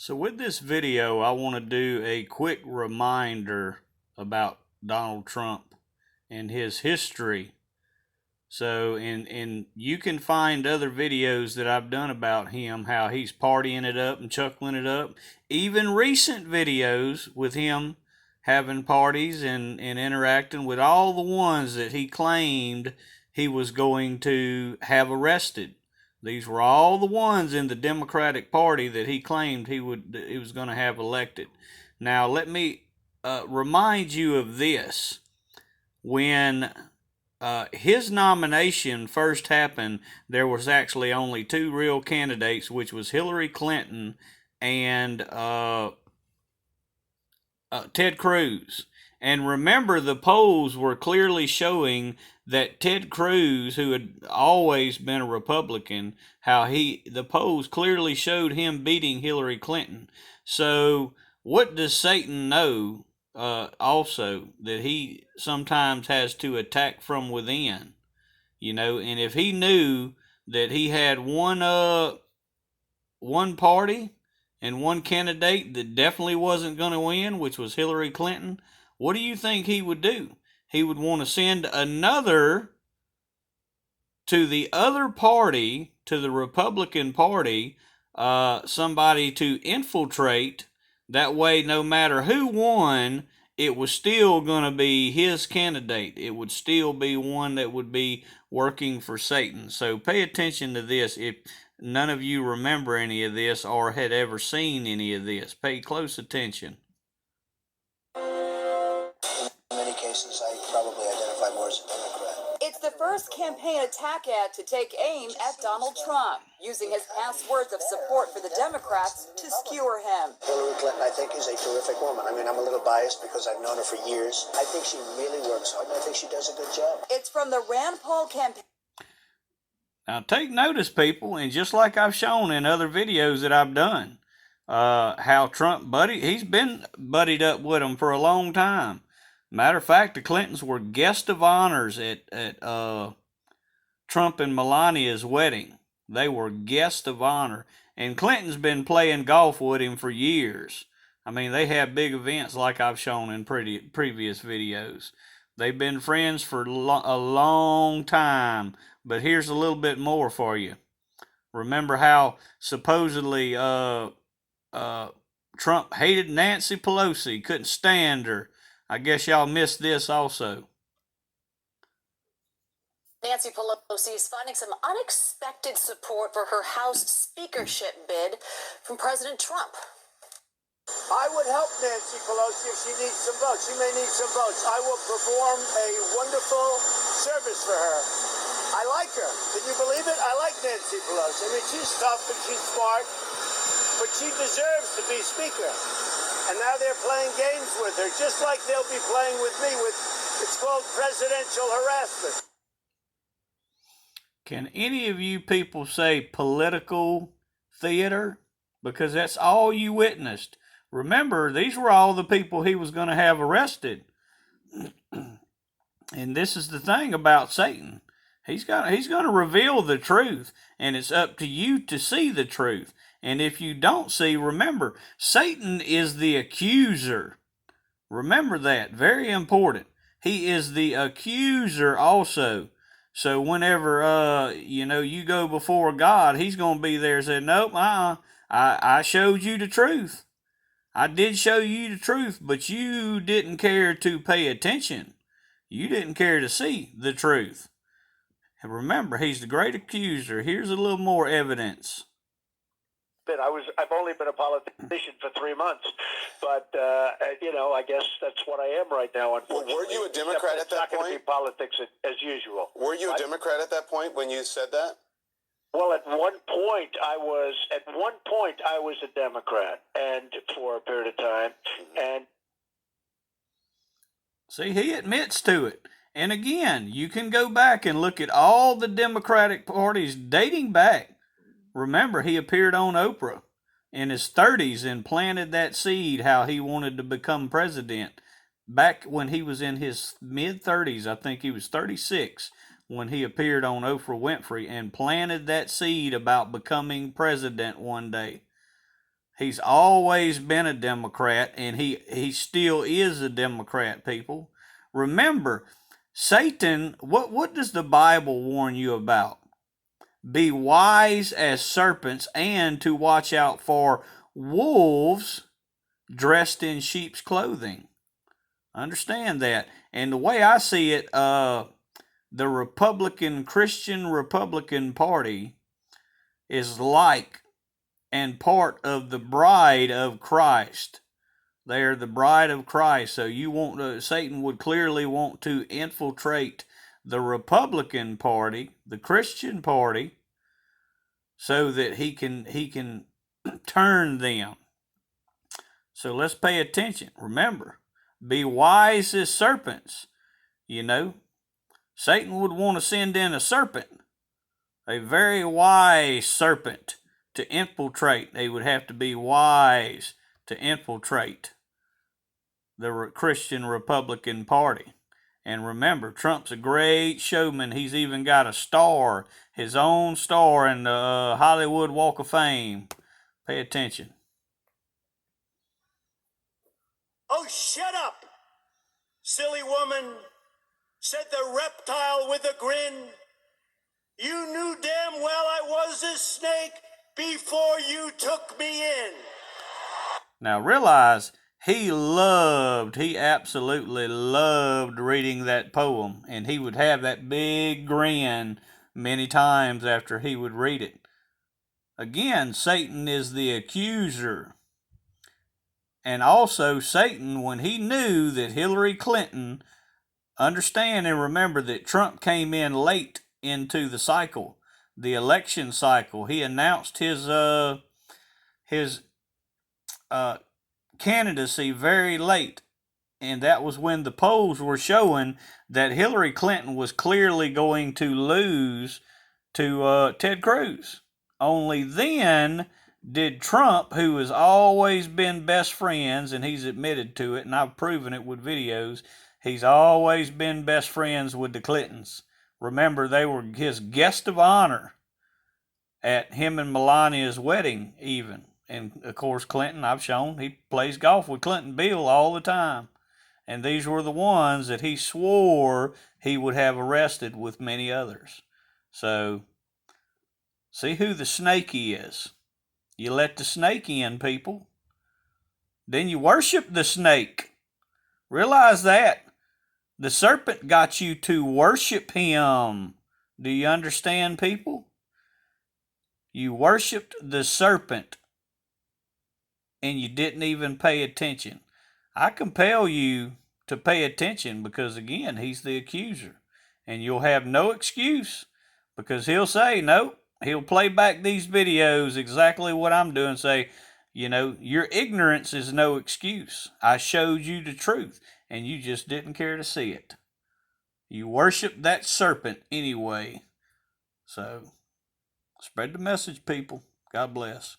So with this video, I want to do a quick reminder about Donald Trump and his history. So, and you can find other videos that I've done about him, how he's partying it up and chuckling it up. Even recent videos with him having parties and interacting with all the ones that he claimed he was going to have arrested. These were all the ones in the Democratic Party that he claimed he was going to have elected. Now, let me remind you of this. When his nomination first happened, there was actually only two real candidates, which was Hillary Clinton and Ted Cruz. And remember, the polls were clearly showing that Ted Cruz, who had always been a Republican, the polls clearly showed him beating Hillary Clinton. So what does Satan know? Also, that he sometimes has to attack from within, and if he knew that he had one party and one candidate that definitely wasn't going to win, which was Hillary Clinton, what do you think he would do? He would want to send another to the other party, to the Republican Party, somebody to infiltrate. That way, no matter who won, it was still going to be his candidate. It would still be one that would be working for Satan. So pay attention to this. If none of you remember any of this or had ever seen any of this, pay close attention. In many cases, I probably identify more as a Democrat. It's the first campaign attack ad to take aim at Donald Trump, using his past words of support for the Democrats to skewer him. Hillary Clinton, I think, is a terrific woman. I mean, I'm a little biased because I've known her for years. I think she really works hard, and I think she does a good job. It's from the Rand Paul campaign. Now, take notice, people, and just like I've shown in other videos that I've done, how Trump he's been buddied up with him for a long time. Matter of fact, the Clintons were guest of honors at Trump and Melania's wedding. They were guest of honor. And Clinton's been playing golf with him for years. I mean, they have big events like I've shown in previous videos. They've been friends for a long time. But here's a little bit more for you. Remember how supposedly Trump hated Nancy Pelosi, couldn't stand her. I guess y'all missed this also. Nancy Pelosi is finding some unexpected support for her House speakership bid from President Trump. I would help Nancy Pelosi if she needs some votes. She may need some votes. I will perform a wonderful service for her. I like her. Can you believe it? I like Nancy Pelosi. I mean, she's tough and she's smart, but she deserves to be speaker. And now they're playing games with her, just like they'll be playing with me it's called presidential harassment. Can any of you people say political theater? Because that's all you witnessed. Remember, these were all the people he was going to have arrested. And this is the thing about Satan. He's going to reveal the truth, and it's up to you to see the truth. And if you don't see, remember, Satan is the accuser. Remember that. Very important. He is the accuser also. So whenever, you go before God, he's going to be there and say, nope, I showed you the truth. I did show you the truth, but you didn't care to pay attention. You didn't care to see the truth. And remember, he's the great accuser. Here's a little more evidence. I've only been a politician for 3 months, but I guess that's what I am right now. Unfortunately, were you a Democrat at that point? It's not going to be politics as usual. Were you a Democrat at that point when you said that? Well, at one point I was a Democrat, and for a period of time, and see, he admits to it. And again, you can go back and look at all the Democratic parties dating back. Remember, he appeared on Oprah in his 30s and planted that seed how he wanted to become president. Back when he was in his mid-30s, I think he was 36, when he appeared on Oprah Winfrey and planted that seed about becoming president one day. He's always been a Democrat, and he still is a Democrat, people. Remember, Satan, what does the Bible warn you about? Be wise as serpents and to watch out for wolves dressed in sheep's clothing. Understand that. And the way I see it, the Christian Republican Party is like and part of the bride of Christ. They are the bride of Christ. So Satan would clearly want to infiltrate the Republican Party, the Christian Party, so that he can turn them. So let's pay attention. Remember, be wise as serpents. You know, Satan would want to send in a serpent, a very wise serpent, to infiltrate. They would have to be wise to infiltrate the Christian Republican Party. And remember, Trump's a great showman. He's even got a star, his own star in the Hollywood Walk of Fame. Pay attention. Oh, shut up, silly woman, said the reptile with a grin. You knew damn well I was a snake before you took me in. Now realize he absolutely loved reading that poem, and he would have that big grin many times after he would read it. Again, Satan is the accuser. And also Satan, when he knew that Hillary Clinton, understand and remember that Trump came in late into the cycle, the election cycle. He announced his candidacy very late, and that was when the polls were showing that Hillary Clinton was clearly going to lose to Ted Cruz. Only then did Trump, who has always been best friends, and he's admitted to it, and I've proven it with videos, he's always been best friends with the Clintons. Remember, they were his guest of honor at him and Melania's wedding even. And, of course, Clinton, I've shown, he plays golf with Clinton Bill all the time. And these were the ones that he swore he would have arrested with many others. So, see who the snake is. You let the snake in, people. Then you worship the snake. Realize that. The serpent got you to worship him. Do you understand, people? You worshiped the serpent, and you didn't even pay attention. I compel you to pay attention because, again, he's the accuser. And you'll have no excuse because he'll say, no, he'll play back these videos exactly what I'm doing, say, you know, your ignorance is no excuse. I showed you the truth, and you just didn't care to see it. You worship that serpent anyway. So, spread the message, people. God bless.